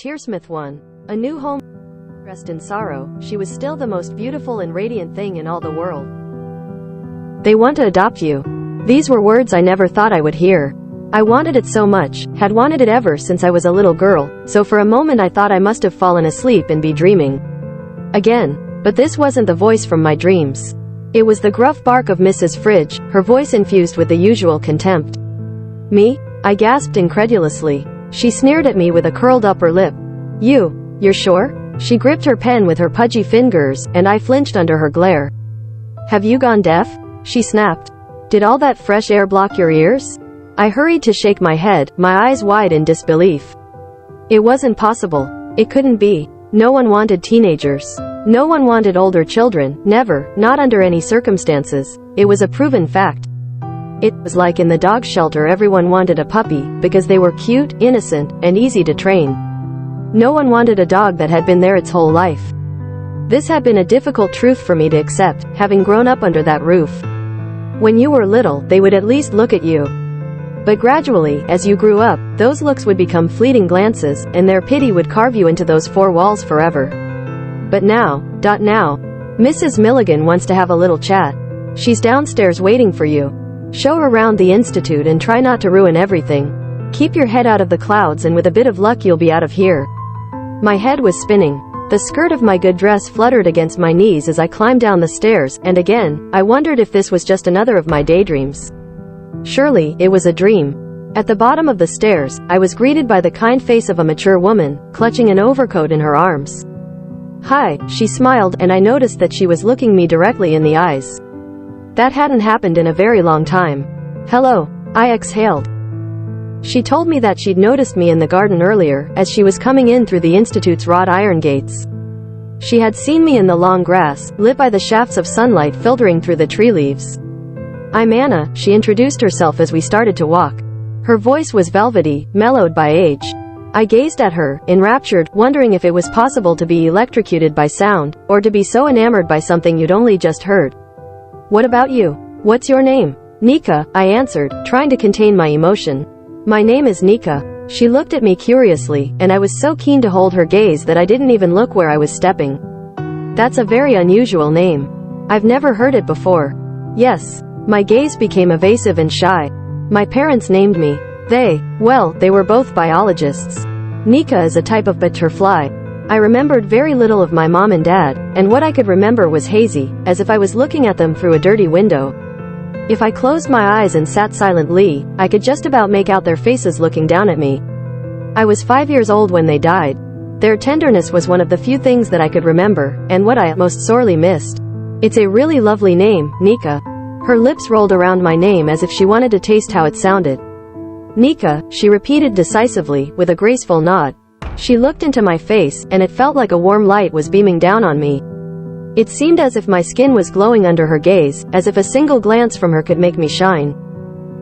Tearsmith 1. A new home. Dressed in sorrow, she was still the most beautiful and radiant thing in all the world. They want to adopt you. These were words I never thought I would hear. I wanted it so much, had wanted it ever since I was a little girl, so for a moment I thought I must have fallen asleep and be dreaming again. But this wasn't the voice from my dreams. It was the gruff bark of Mrs. Fridge, her voice infused with the usual contempt. Me? I gasped incredulously. She sneered at me with a curled upper lip. You're sure? She gripped her pen with her pudgy fingers, and I flinched under her glare. Have you gone deaf? She snapped. Did all that fresh air block your ears? I hurried to shake my head, my eyes wide in disbelief. It wasn't possible. It couldn't be. No one wanted teenagers. No one wanted older children, never, not under any circumstances. It was a proven fact. It was like in the dog shelter everyone wanted a puppy, because they were cute, innocent, and easy to train. No one wanted a dog that had been there its whole life. This had been a difficult truth for me to accept, having grown up under that roof. When you were little, they would at least look at you. But gradually, as you grew up, those looks would become fleeting glances, and their pity would carve you into those four walls forever. But now, Mrs. Milligan wants to have a little chat. She's downstairs waiting for you. Show her around the institute and try not to ruin everything. Keep your head out of the clouds and with a bit of luck you'll be out of here. My head was spinning. The skirt of my good dress fluttered against my knees as I climbed down the stairs, and again, I wondered if this was just another of my daydreams. Surely, it was a dream. At the bottom of the stairs, I was greeted by the kind face of a mature woman, clutching an overcoat in her arms. Hi, she smiled, and I noticed that she was looking me directly in the eyes. That hadn't happened in a very long time. Hello, I exhaled. She told me that she'd noticed me in the garden earlier, as she was coming in through the institute's wrought iron gates. She had seen me in the long grass, lit by the shafts of sunlight filtering through the tree leaves. I'm Anna, she introduced herself as we started to walk. Her voice was velvety, mellowed by age. I gazed at her, enraptured, wondering if it was possible to be electrocuted by sound, or to be so enamored by something you'd only just heard. What about you? What's your name? Nika, I answered, trying to contain my emotion. My name is Nika. She looked at me curiously, and I was so keen to hold her gaze that I didn't even look where I was stepping. That's a very unusual name. I've never heard it before. Yes. My gaze became evasive and shy. My parents named me. They were both biologists. Nika is a type of butterfly. I remembered very little of my mom and dad, and what I could remember was hazy, as if I was looking at them through a dirty window. If I closed my eyes and sat silently, I could just about make out their faces looking down at me. I was 5 years old when they died. Their tenderness was one of the few things that I could remember, and what I most sorely missed. It's a really lovely name, Nika. Her lips rolled around my name as if she wanted to taste how it sounded. Nika, she repeated decisively, with a graceful nod. She looked into my face, and it felt like a warm light was beaming down on me. It seemed as if my skin was glowing under her gaze, as if a single glance from her could make me shine.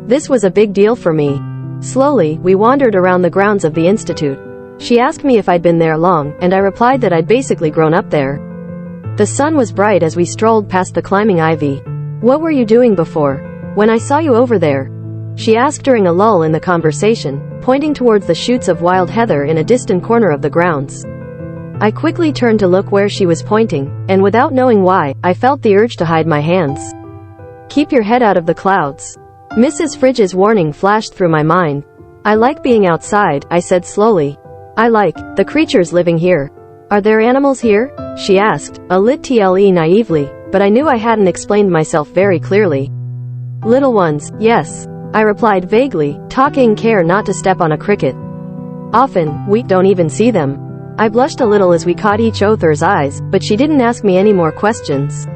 This was a big deal for me. Slowly, we wandered around the grounds of the institute. She asked me if I'd been there long, and I replied that I'd basically grown up there. The sun was bright as we strolled past the climbing ivy. What were you doing before? When I saw you over there? She asked during a lull in the conversation, pointing towards the shoots of wild heather in a distant corner of the grounds. I quickly turned to look where she was pointing, and without knowing why, I felt the urge to hide my hands. Keep your head out of the clouds. Mrs. Fridge's warning flashed through my mind. I like being outside, I said slowly. I like the creatures living here. Are there animals here? She asked, a little naively, but I knew I hadn't explained myself very clearly. Little ones, yes, I replied vaguely, taking care not to step on a cricket. Often, we don't even see them. I blushed a little as we caught each other's eyes, but she didn't ask me any more questions.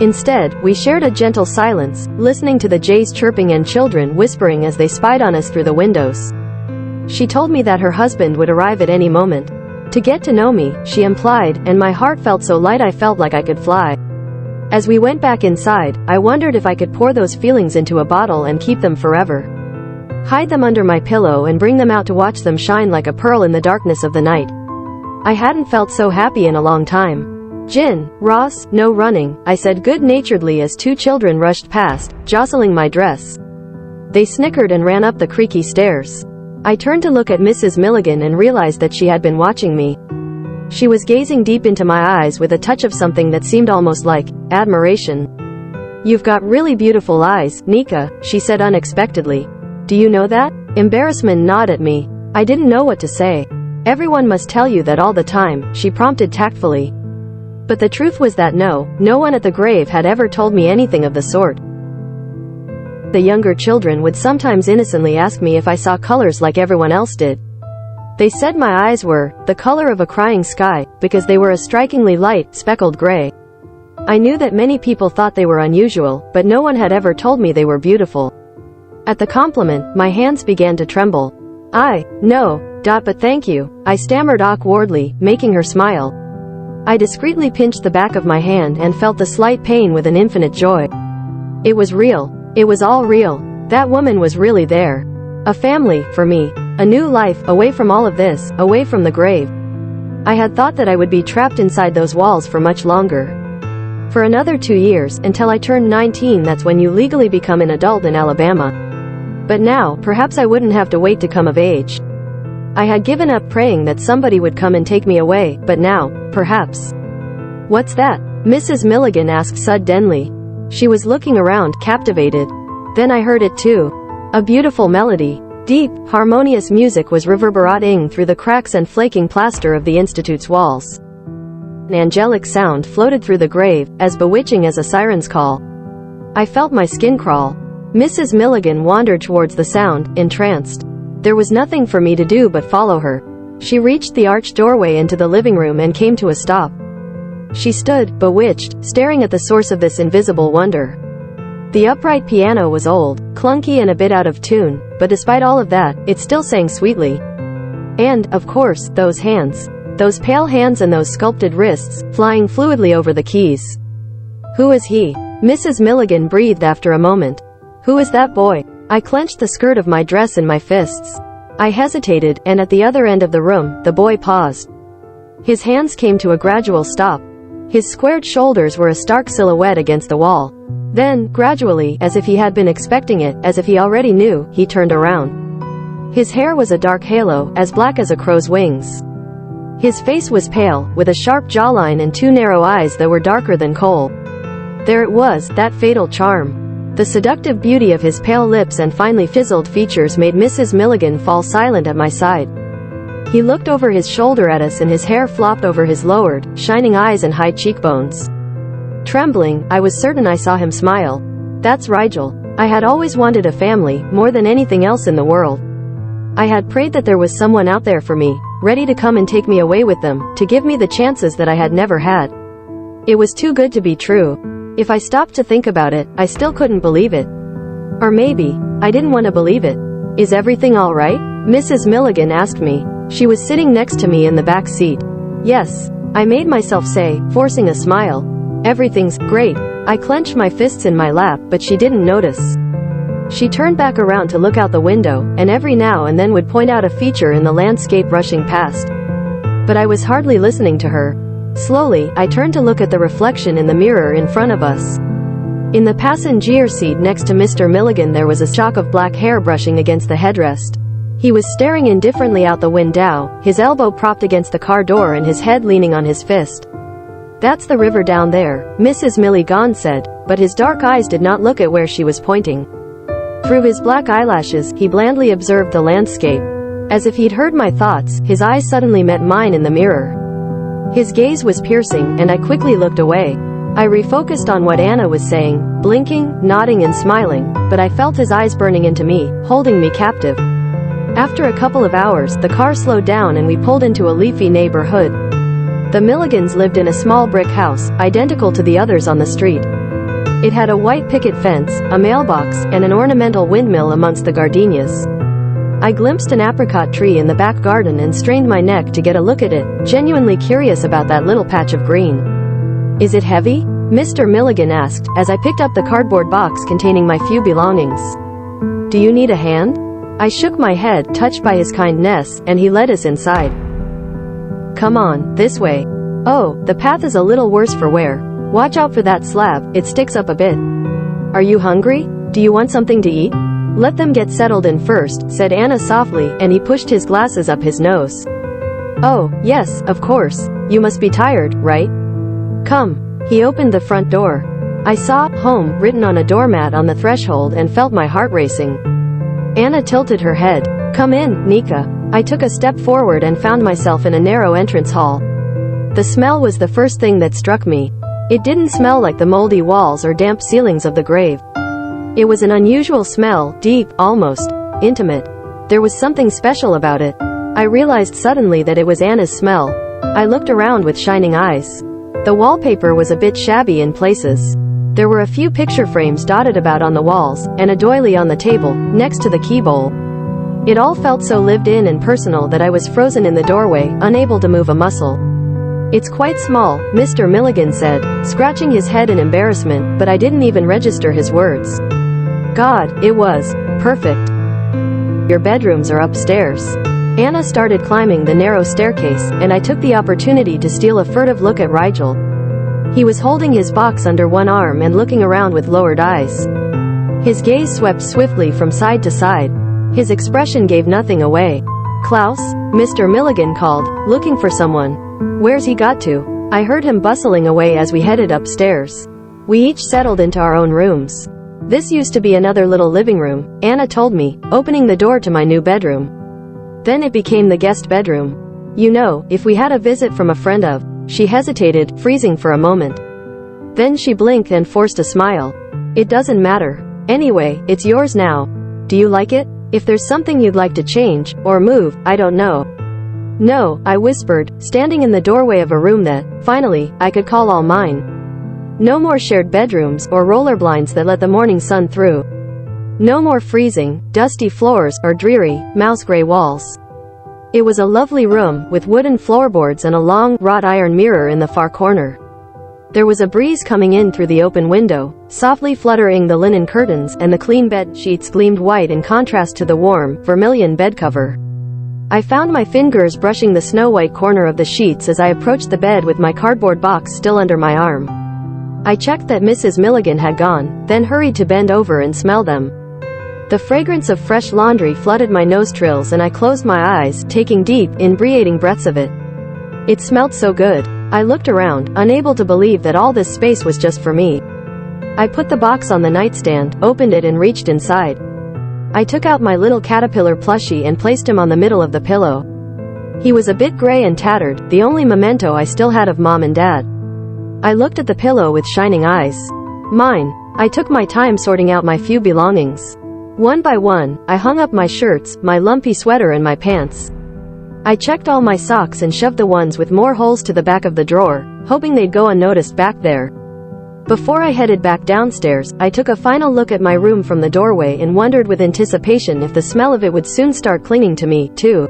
Instead, we shared a gentle silence, listening to the jays chirping and children whispering as they spied on us through the windows. She told me that her husband would arrive at any moment. To get to know me, she implied, and my heart felt so light I felt like I could fly. As we went back inside, I wondered if I could pour those feelings into a bottle and keep them forever. Hide them under my pillow and bring them out to watch them shine like a pearl in the darkness of the night. I hadn't felt so happy in a long time. Jin, Ross, no running, I said good-naturedly as two children rushed past, jostling my dress. They snickered and ran up the creaky stairs. I turned to look at Mrs. Milligan and realized that she had been watching me. She was gazing deep into my eyes with a touch of something that seemed almost like admiration. "You've got really beautiful eyes, Nika," she said unexpectedly. "Do you know that?" Embarrassment gnawed at me. I didn't know what to say. "Everyone must tell you that all the time," she prompted tactfully. But the truth was that no one at the grave had ever told me anything of the sort. The younger children would sometimes innocently ask me if I saw colors like everyone else did. They said my eyes were the color of a crying sky, because they were a strikingly light, speckled gray. I knew that many people thought they were unusual, but no one had ever told me they were beautiful. At the compliment, my hands began to tremble. No, but thank you," I stammered awkwardly, making her smile. I discreetly pinched the back of my hand and felt the slight pain with an infinite joy. It was real. It was all real. That woman was really there. A family, for me. A new life, away from all of this, away from the grave. I had thought that I would be trapped inside those walls for much longer. For another 2 years, until I turned 19. That's when you legally become an adult in Alabama. But now, perhaps I wouldn't have to wait to come of age. I had given up praying that somebody would come and take me away, but now, perhaps. "What's that?" Mrs. Milligan asked suddenly. She was looking around, captivated. Then I heard it too. A beautiful melody. Deep, harmonious music was reverberating through the cracks and flaking plaster of the Institute's walls. An angelic sound floated through the grave, as bewitching as a siren's call. I felt my skin crawl. Mrs. Milligan wandered towards the sound, entranced. There was nothing for me to do but follow her. She reached the arched doorway into the living room and came to a stop. She stood, bewitched, staring at the source of this invisible wonder. The upright piano was old, clunky and a bit out of tune, but despite all of that, it still sang sweetly. And, of course, those hands. Those pale hands and those sculpted wrists, flying fluidly over the keys. "Who is he?" Mrs. Milligan breathed after a moment. "Who is that boy?" I clenched the skirt of my dress in my fists. I hesitated, and at the other end of the room, the boy paused. His hands came to a gradual stop. His squared shoulders were a stark silhouette against the wall. Then, gradually, as if he had been expecting it, as if he already knew, he turned around. His hair was a dark halo, as black as a crow's wings. His face was pale, with a sharp jawline and 2 narrow eyes that were darker than coal. There it was, that fatal charm. The seductive beauty of his pale lips and finely fizzled features made Mrs. Milligan fall silent at my side. He looked over his shoulder at us and his hair flopped over his lowered, shining eyes and high cheekbones. Trembling, I was certain I saw him smile. "That's Rigel." I had always wanted a family, more than anything else in the world. I had prayed that there was someone out there for me, ready to come and take me away with them, to give me the chances that I had never had. It was too good to be true. If I stopped to think about it, I still couldn't believe it. Or maybe, I didn't want to believe it. "Is everything all right?" Mrs. Milligan asked me. She was sitting next to me in the back seat. "Yes," I made myself say, forcing a smile. "Everything's great." I clenched my fists in my lap, but she didn't notice. She turned back around to look out the window, and every now and then would point out a feature in the landscape rushing past. But I was hardly listening to her. Slowly, I turned to look at the reflection in the mirror in front of us. In the passenger seat next to Mr. Milligan there was a shock of black hair brushing against the headrest. He was staring indifferently out the window, his elbow propped against the car door and his head leaning on his fist. "That's the river down there," Mrs. Milligan said, but his dark eyes did not look at where she was pointing. Through his black eyelashes, he blandly observed the landscape. As if he'd heard my thoughts, his eyes suddenly met mine in the mirror. His gaze was piercing, and I quickly looked away. I refocused on what Anna was saying, blinking, nodding and smiling, but I felt his eyes burning into me, holding me captive. After a couple of hours, the car slowed down and we pulled into a leafy neighborhood. The Milligans lived in a small brick house, identical to the others on the street. It had a white picket fence, a mailbox, and an ornamental windmill amongst the gardenias. I glimpsed an apricot tree in the back garden and strained my neck to get a look at it, genuinely curious about that little patch of green. "Is it heavy?" Mr. Milligan asked, as I picked up the cardboard box containing my few belongings. "Do you need a hand?" I shook my head, touched by his kindness, and he led us inside. "Come on, this way." "Oh, the path is a little worse for wear. Watch out for that slab, it sticks up a bit." "Are you hungry? Do you want something to eat?" Let them get settled in first, said Anna softly, and he pushed his glasses up his nose. Oh, yes, of course. You must be tired, right? Come. He opened the front door. I saw "home" written on a doormat on the threshold and felt my heart racing. Anna tilted her head. Come in, Nika. I took a step forward and found myself in a narrow entrance hall. The smell was the first thing that struck me. It didn't smell like the moldy walls or damp ceilings of the grave. It was an unusual smell, deep, almost intimate. There was something special about it. I realized suddenly that it was Anna's smell. I looked around with shining eyes. The wallpaper was a bit shabby in places. There were a few picture frames dotted about on the walls, and a doily on the table, next to the key bowl. It all felt so lived in and personal that I was frozen in the doorway, unable to move a muscle. It's quite small, Mr. Milligan said, scratching his head in embarrassment, but I didn't even register his words. God, it was perfect. Your bedrooms are upstairs. Anna started climbing the narrow staircase, and I took the opportunity to steal a furtive look at Rigel. He was holding his box under one arm and looking around with lowered eyes. His gaze swept swiftly from side to side. His expression gave nothing away. Klaus, Mr. Milligan called, looking for someone. Where's he got to? I heard him bustling away as we headed upstairs. We each settled into our own rooms. This used to be another little living room, Anna told me, opening the door to my new bedroom. Then it became the guest bedroom. You know, if we had a visit from a friend of... She hesitated, freezing for a moment. Then she blinked and forced a smile. It doesn't matter. Anyway, it's yours now. Do you like it? If there's something you'd like to change, or move, I don't know. No, I whispered, standing in the doorway of a room that, finally, I could call all mine. No more shared bedrooms, or roller blinds that let the morning sun through. No more freezing, dusty floors, or dreary, mouse-gray walls. It was a lovely room, with wooden floorboards and a long, wrought iron mirror in the far corner. There was a breeze coming in through the open window, softly fluttering the linen curtains, and the clean bed sheets gleamed white in contrast to the warm, vermilion bed cover. I found my fingers brushing the snow-white corner of the sheets as I approached the bed with my cardboard box still under my arm. I checked that Mrs. Milligan had gone, then hurried to bend over and smell them. The fragrance of fresh laundry flooded my nostrils and I closed my eyes, taking deep, inebriating breaths of it. It smelled so good. I looked around, unable to believe that all this space was just for me. I put the box on the nightstand, opened it and reached inside. I took out my little caterpillar plushie and placed him on the middle of the pillow. He was a bit gray and tattered, the only memento I still had of Mom and Dad. I looked at the pillow with shining eyes. Mine. I took my time sorting out my few belongings. One by one, I hung up my shirts, my lumpy sweater and my pants. I checked all my socks and shoved the ones with more holes to the back of the drawer, hoping they'd go unnoticed back there. Before I headed back downstairs, I took a final look at my room from the doorway and wondered with anticipation if the smell of it would soon start clinging to me, too.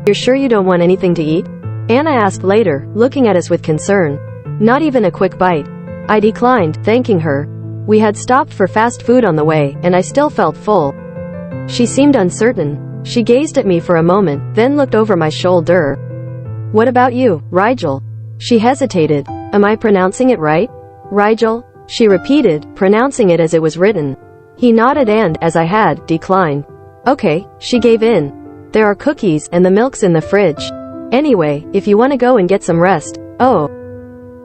You're sure you don't want anything to eat? Anna asked later, looking at us with concern. Not even a quick bite. I declined, thanking her. We had stopped for fast food on the way, and I still felt full. She seemed uncertain. She gazed at me for a moment, then looked over my shoulder. What about you, Rigel? She hesitated. Am I pronouncing it right? Rigel? She repeated, pronouncing it as it was written. He nodded and, as I had, declined. Okay, she gave in. There are cookies, and the milk's in the fridge. Anyway, if you want to go and get some rest. Oh.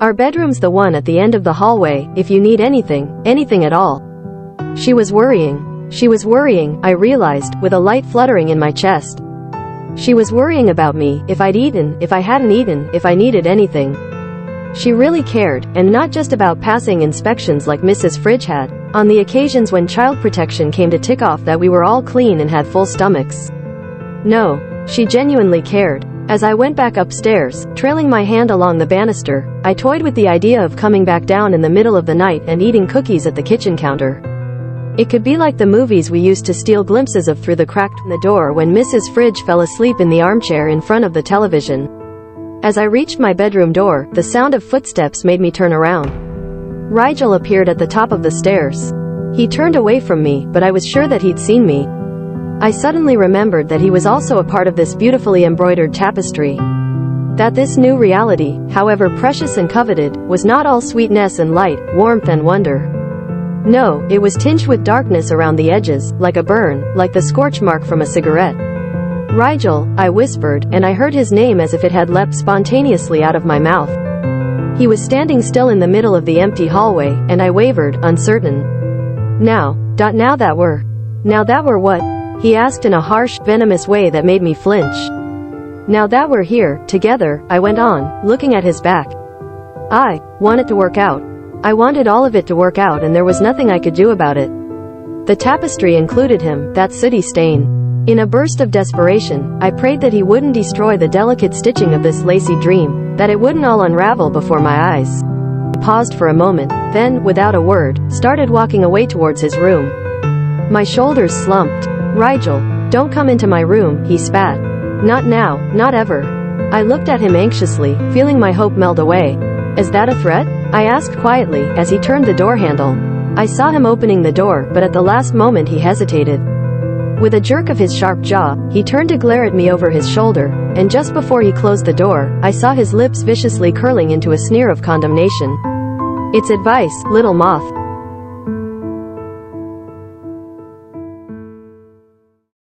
Our bedroom's the one at the end of the hallway, if you need anything at all. She was worrying, I realized, with a light fluttering in my chest. She was worrying about me, if I'd eaten, if I hadn't eaten, if I needed anything. She really cared, and not just about passing inspections like Mrs. Fridge had, on the occasions when child protection came to tick off that we were all clean and had full stomachs. No, she genuinely cared. As I went back upstairs, trailing my hand along the banister, I toyed with the idea of coming back down in the middle of the night and eating cookies at the kitchen counter. It could be like the movies we used to steal glimpses of through the crack in the door when Mrs. Fridge fell asleep in the armchair in front of the television. As I reached my bedroom door, the sound of footsteps made me turn around. Rigel appeared at the top of the stairs. He turned away from me, but I was sure that he'd seen me. I suddenly remembered that he was also a part of this beautifully embroidered tapestry. That this new reality, however precious and coveted, was not all sweetness and light, warmth and wonder. No, it was tinged with darkness around the edges, like a burn, like the scorch mark from a cigarette. Rigel, I whispered, and I heard his name as if it had leapt spontaneously out of my mouth. He was standing still in the middle of the empty hallway, and I wavered, uncertain. Now that were what? He asked in a harsh, venomous way that made me flinch. Now that we're here, together, I went on, looking at his back. I want it to work out. I wanted all of it to work out, and there was nothing I could do about it. The tapestry included him, that sooty stain. In a burst of desperation, I prayed that he wouldn't destroy the delicate stitching of this lacy dream, that it wouldn't all unravel before my eyes. He paused for a moment, then, without a word, started walking away towards his room. My shoulders slumped. Rigel, don't come into my room, he spat. Not now, not ever. I looked at him anxiously, feeling my hope melt away. Is that a threat? I asked quietly, as he turned the door handle. I saw him opening the door, but at the last moment he hesitated. With a jerk of his sharp jaw, he turned to glare at me over his shoulder, and just before he closed the door, I saw his lips viciously curling into a sneer of condemnation. It's advice, little moth.